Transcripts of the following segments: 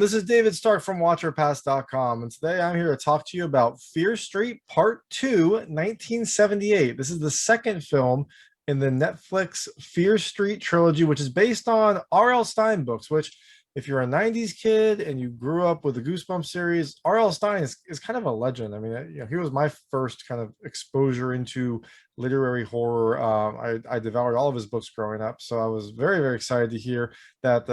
this is David Stark from WatcherPass.com, and today I'm here to talk to you about Fear Street Part 2, 1978. This is the second film in the Netflix Fear Street trilogy, which is based on R.L. Stine books, which, if you're a 90s kid and you grew up with the Goosebumps series, R.L. Stine is kind of a legend. I mean, he was my first kind of exposure into literary horror. I devoured all of his books growing up, so I was very, very excited to hear that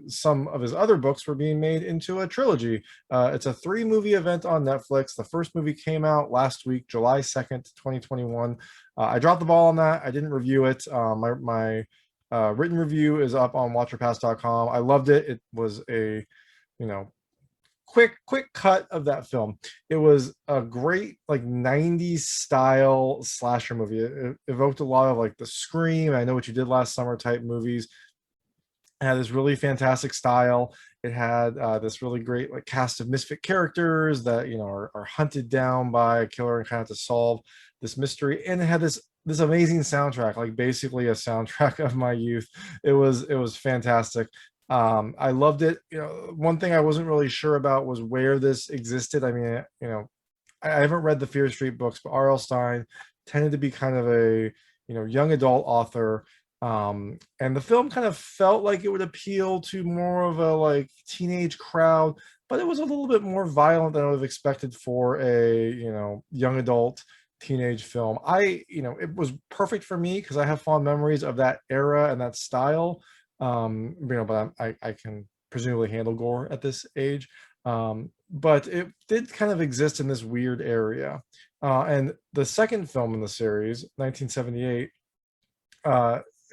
some of his other books were being made into a trilogy. It's a 3-movie event on Netflix. The first movie came out last week, July 2nd, 2021. I dropped the ball on that. I didn't review it. My written review is up on watcherpass.com. I loved it. It was a, quick cut of that film. It was a great 90s style slasher movie. It evoked a lot of like the Scream, I Know What You Did Last Summer type movies. It had this really fantastic style. It had this really great cast of misfit characters that are hunted down by a killer and kind of to solve this mystery. And it had this amazing soundtrack, like basically a soundtrack of my youth. It was fantastic. I loved it. One thing I wasn't really sure about was where this existed. I mean, I haven't read the Fear Street books, but R.L. Stine tended to be kind of a young adult author. And the film kind of felt like it would appeal to more of a teenage crowd, but it was a little bit more violent than I would have expected for a young adult teenage film. It was perfect for me because I have fond memories of that era and that style. But I can presumably handle gore at this age. But it did kind of exist in this weird area. And the second film in the series, 1978,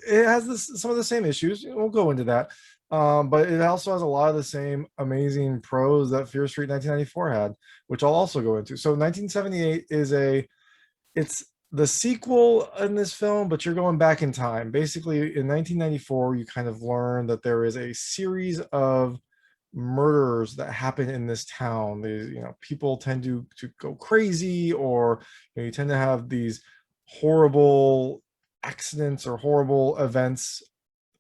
it has some of the same issues. We'll go into that. But it also has a lot of the same amazing prose that Fear Street 1994 had, which I'll also go into. So 1978 it's the sequel in this film, but you're going back in time. Basically, in 1994, you kind of learn that there is a series of murders that happen in this town. These, people tend to go crazy, or you tend to have these horrible accidents or horrible events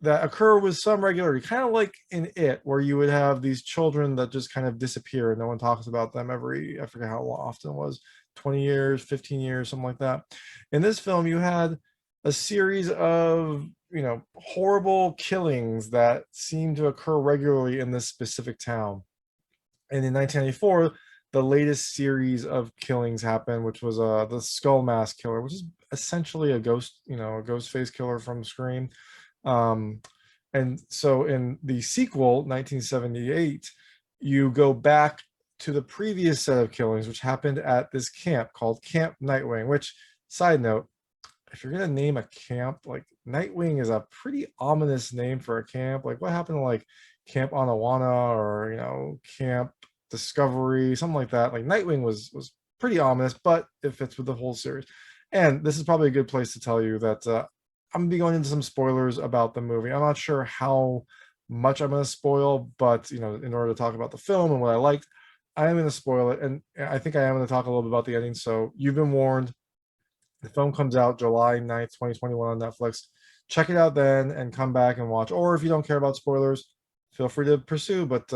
that occur with some regularity, kind of like in It, where you would have these children that just kind of disappear and no one talks about them I forget how often it was, 20 years, 15 years, something like that. In this film, you had a series of horrible killings that seemed to occur regularly in this specific town. And in 1994, the latest series of killings happened, which was the Skull Mask Killer, which is essentially a ghost, a ghost face killer from Scream. And so in the sequel, 1978, you go back to the previous set of killings, which happened at this camp called Camp Nightwing, which, side note, if you're going to name a camp, Nightwing is a pretty ominous name for a camp. What happened to Camp Anawana or, Camp Discovery, something like that. Nightwing was pretty ominous, but it fits with the whole series. And this is probably a good place to tell you that I'm going to be going into some spoilers about the movie. I'm not sure how much I'm going to spoil, but, in order to talk about the film and what I liked, I am going to spoil it. And I think I am going to talk a little bit about the ending. So you've been warned. The film comes out July 9th, 2021 on Netflix. Check it out then and come back and watch. Or if you don't care about spoilers, feel free to pursue, but,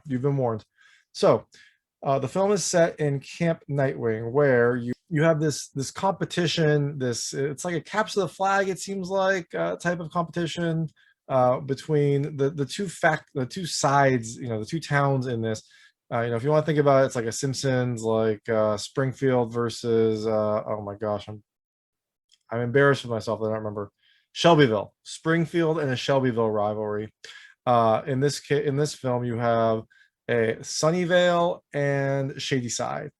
you've been warned. So the film is set in Camp Nightwing, where you have this competition. It's like a capture the flag, it seems like, type of competition between the two sides, the two towns in this. If you want to think about it, it's like a Simpsons, Springfield versus oh my gosh, I'm embarrassed with myself that I don't remember. Shelbyville, Springfield, and a Shelbyville rivalry. In this film, you have a Sunnyvale and Shadyside.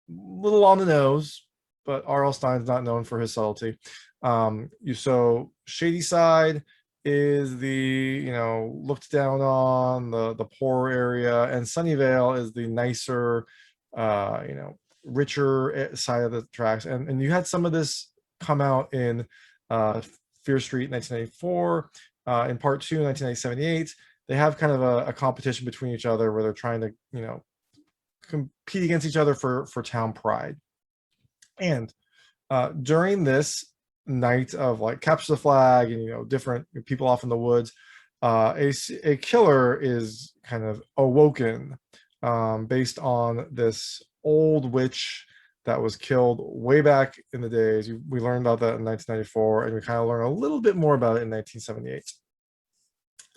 Little on the nose, but R.L. Stine's not known for his subtlety. So Shadyside is the looked down on, the poor area, and Sunnyvale is the nicer, richer side of the tracks. And you had some of this come out in Fear Street 1994, in Part 2 1978. They have kind of a competition between each other where they're trying to compete against each other for town pride. And during this night of capture the flag and different people off in the woods, A killer is kind of awoken, based on this old witch that was killed way back in the days. We learned about that in 1994, and we kind of learn a little bit more about it in 1978.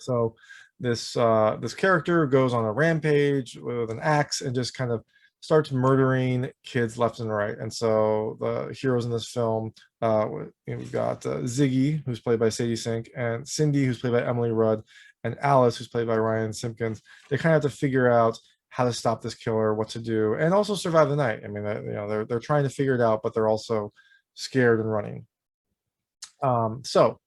So this character goes on a rampage with an axe and just kind of starts murdering kids left and right. And so the heroes in this film, we've got Ziggy, who's played by Sadie Sink, and Cindy, who's played by Emily Rudd, and Alice, who's played by Ryan Simpkins. They kind of have to figure out how to stop this killer, what to do, and also survive the night. I mean, they're trying to figure it out, but they're also scared and running. So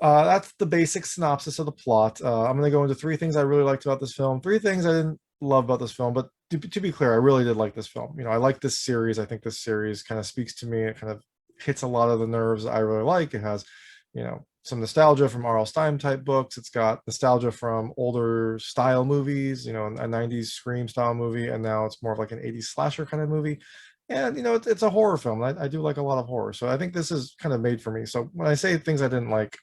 that's the basic synopsis of the plot. I'm going to go into three things I really liked about this film, three things I didn't love about this film, but to be clear, I really did like this film. I like this series. I think this series kind of speaks to me. It kind of hits a lot of the nerves I really like. It has, some nostalgia from R.L. Stine type books. It's got nostalgia from older style movies, a 90s Scream style movie, and now it's more of like an 80s slasher kind of movie. And it's a horror film. I do like a lot of horror, so I think this is kind of made for me. So when I say things I didn't like,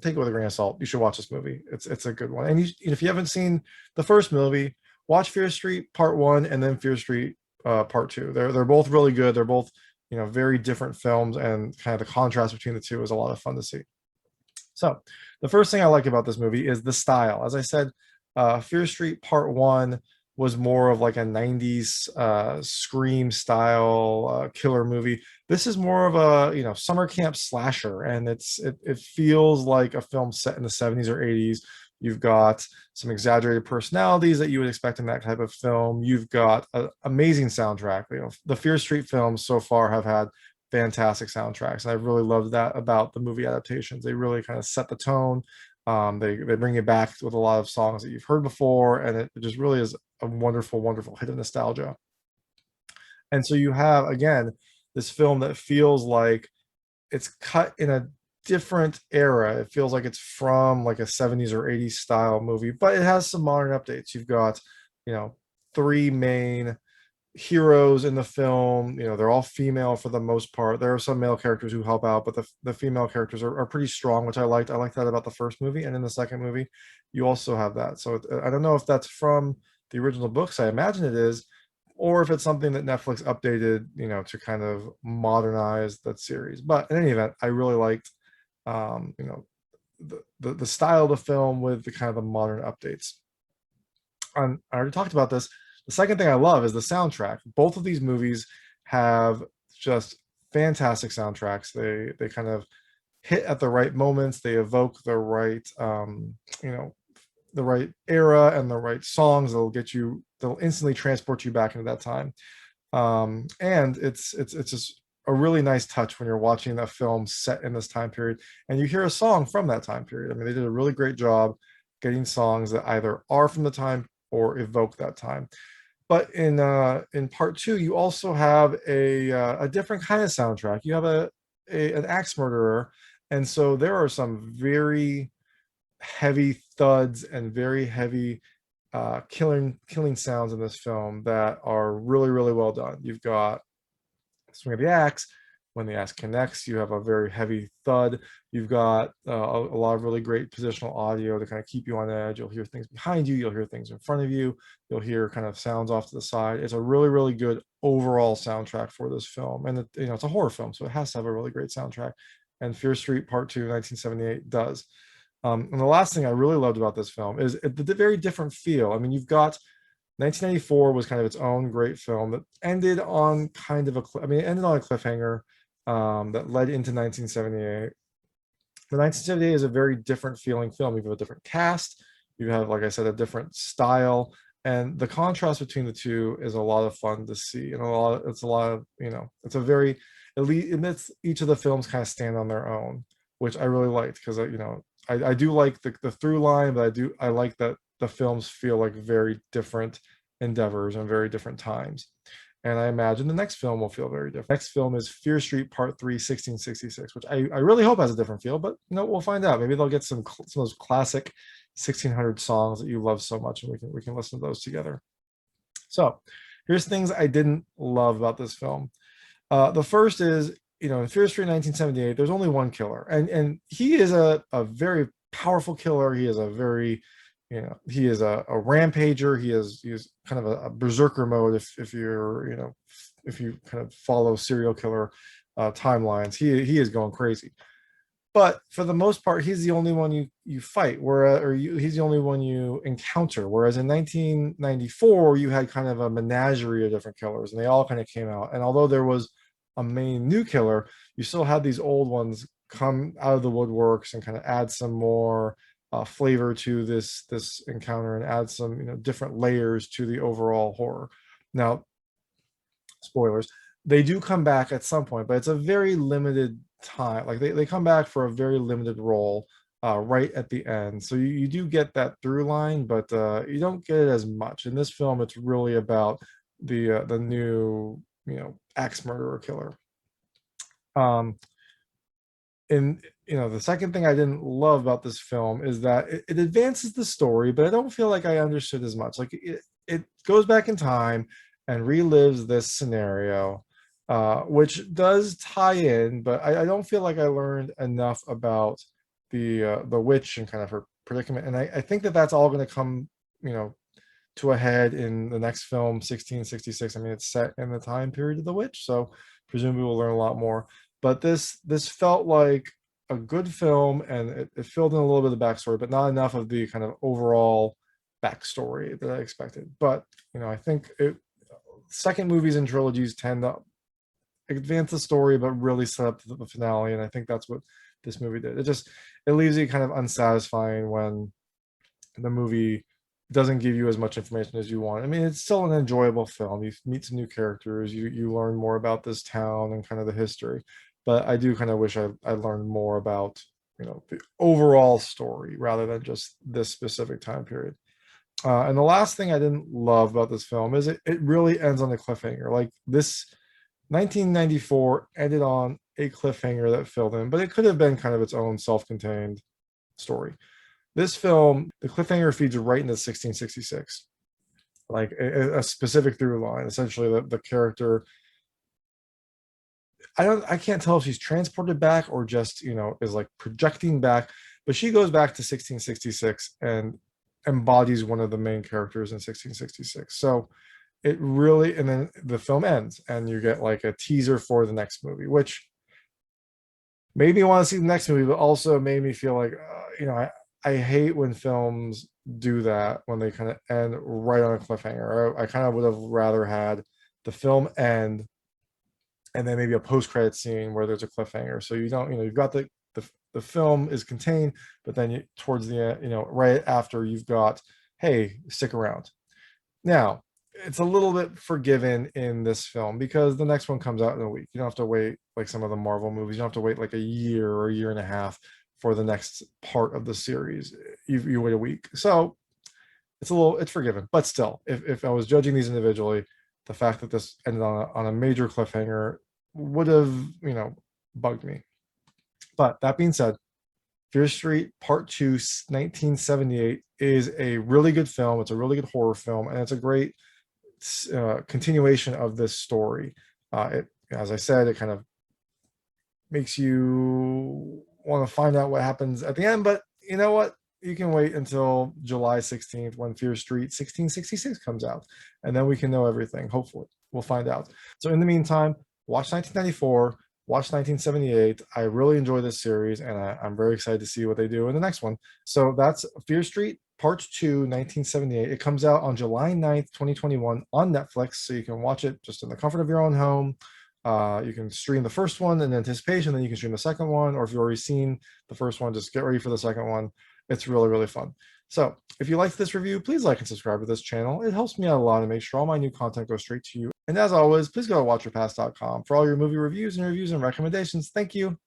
take it with a grain of salt. You should watch this movie. It's a good one. And if you haven't seen the first movie, watch Fear Street Part 1 and then Fear Street Part 2. They're both really good. They're both very different films, and kind of the contrast between the two is a lot of fun to see. So the first thing I like about this movie is the style. As I said, Fear Street Part 1 was more of like a 90s Scream style killer movie. This is more of a summer camp slasher, and it feels like a film set in the 70s or 80s. You've got some exaggerated personalities that you would expect in that type of film. You've got an amazing soundtrack. The Fear Street films so far have had fantastic soundtracks, and I really loved that about the movie adaptations. They really kind of set the tone. They bring you back with a lot of songs that you've heard before, and it just really is a wonderful, wonderful hit of nostalgia. And so you have, again, this film that feels like it's cut in a different era. It feels like it's from like a 70s or 80s style movie, but it has some modern updates. You've got, three main heroes in the film. They're all female for the most part. There are some male characters who help out, but the female characters are pretty strong, which I liked. I liked that about the first movie. And in the second movie, you also have that. So I don't know if that's from the original books. I imagine it is, or if it's something that Netflix updated, to kind of modernize that series. But in any event, I really liked, um, you know, the style of the film with the kind of the modern updates. I already talked about this. The second thing I love is the soundtrack. Both of these movies have just fantastic soundtracks. They kind of hit at the right moments. They evoke the right the right era and the right songs they'll instantly transport you back into that time. And it's just a really nice touch when you're watching a film set in this time period and you hear a song from that time period. I mean, they did a really great job getting songs that either are from the time or evoke that time. But in part two, you also have a different kind of soundtrack. You have an axe murderer, and so there are some very heavy thuds and very heavy killing sounds in this film that are really, really well done. You've got swing of the axe. When the axe connects, you have a very heavy thud. You've got a lot of really great positional audio to kind of keep you on edge. You'll hear things behind you. You'll hear things in front of you. You'll hear kind of sounds off to the side. It's a really, really good overall soundtrack for this film. And it's a horror film, so it has to have a really great soundtrack. And Fear Street Part 2, 1978 does. And the last thing I really loved about this film is the very different feel. I mean, you've got 1994 was kind of its own great film that ended on kind of it ended on a cliffhanger that led into 1978. The 1978 is a very different feeling film. You have a different cast. You have, like I said, a different style, and the contrast between the two is a lot of fun to see. And it's a very, it makes each of the films kind of stand on their own, which I really liked because I do like the through line, but I like that the films feel like very different endeavors and very different times. And I imagine the next film will feel very different. Next film is Fear Street Part 3, 1666, which I really hope has a different feel, but we'll find out. Maybe they'll get some of those classic 1600 songs that you love so much, and we can listen to those together. So here's things I didn't love about this film. The first is, in Fear Street 1978, there's only one killer, and he is a very powerful killer. He is a very, he is a rampager. He is kind of a berserker mode. If you're, if you kind of follow serial killer timelines, he is going crazy. But for the most part, he's the only one you fight, whereas he's the only one you encounter. Whereas in 1994, you had kind of a menagerie of different killers, and they all kind of came out. And although there was a main new killer, you still had these old ones come out of the woodworks and kind of add some more flavor to this encounter and add some different layers to the overall horror. Now, spoilers, they do come back at some point, but it's a very limited time. Like they come back for a very limited role right at the end. So you do get that through line, but you don't get it as much. In this film, it's really about the new, axe murderer killer. And the second thing I didn't love about this film is that it advances the story, but I don't feel like I understood as much. Like it goes back in time and relives this scenario, which does tie in, but I don't feel like I learned enough about the witch and kind of her predicament. And I think that that's all going to come, to a head in the next film, 1666. I mean, it's set in the time period of the witch, so presumably we'll learn a lot more. But this felt like a good film, and it filled in a little bit of the backstory, but not enough of the kind of overall backstory that I expected. But I think second movies and trilogies tend to advance the story, but really set up the finale, and I think that's what this movie did. It leaves you kind of unsatisfying when the movie doesn't give you as much information as you want. I mean, it's still an enjoyable film. You meet some new characters, you learn more about this town and kind of the history. But I do kind of wish I learned more about, the overall story rather than just this specific time period. And the last thing I didn't love about this film is it really ends on a cliffhanger. Like this 1994 ended on a cliffhanger that filled in, but it could have been kind of its own self-contained story. This film, the cliffhanger feeds right into 1666, like a specific through line. Essentially, the character, I can't tell if she's transported back or just is like projecting back, but she goes back to 1666 and embodies one of the main characters in 1666. So it really, and then the film ends and you get like a teaser for the next movie, which made me want to see the next movie, but also made me feel like I hate when films do that, when they kind of end right on a cliffhanger. I kind of would have rather had the film end and then maybe a post-credit scene where there's a cliffhanger. So you don't, you've got the film is contained, but then towards the end, right after, you've got, hey, stick around. Now, it's a little bit forgiven in this film because the next one comes out in a week. You don't have to wait like some of the Marvel movies. You don't have to wait like a year or a year and a half for the next part of the series. You wait a week. So it's forgiven. But still, if I was judging these individually, the fact that this ended on a major cliffhanger would have, bugged me. But that being said, Fear Street Part 2, 1978 is a really good film. It's a really good horror film, and it's a great continuation of this story. As I said, it kind of makes you want to find out what happens at the end, but you know what? You can wait until July 16th when Fear Street 1666 comes out, and then we can know everything. Hopefully, we'll find out. So in the meantime, watch 1994, watch 1978. I really enjoy this series, and I'm very excited to see what they do in the next one. So that's Fear Street Part 2, 1978. It comes out on July 9th, 2021 on Netflix, so you can watch it just in the comfort of your own home. You can stream the first one in anticipation, then you can stream the second one, or if you've already seen the first one, just get ready for the second one. It's really, really fun. So if you liked this review, please like and subscribe to this channel. It helps me out a lot to make sure all my new content goes straight to you. And as always, please go to watchyourpast.com for all your movie reviews and recommendations. Thank you.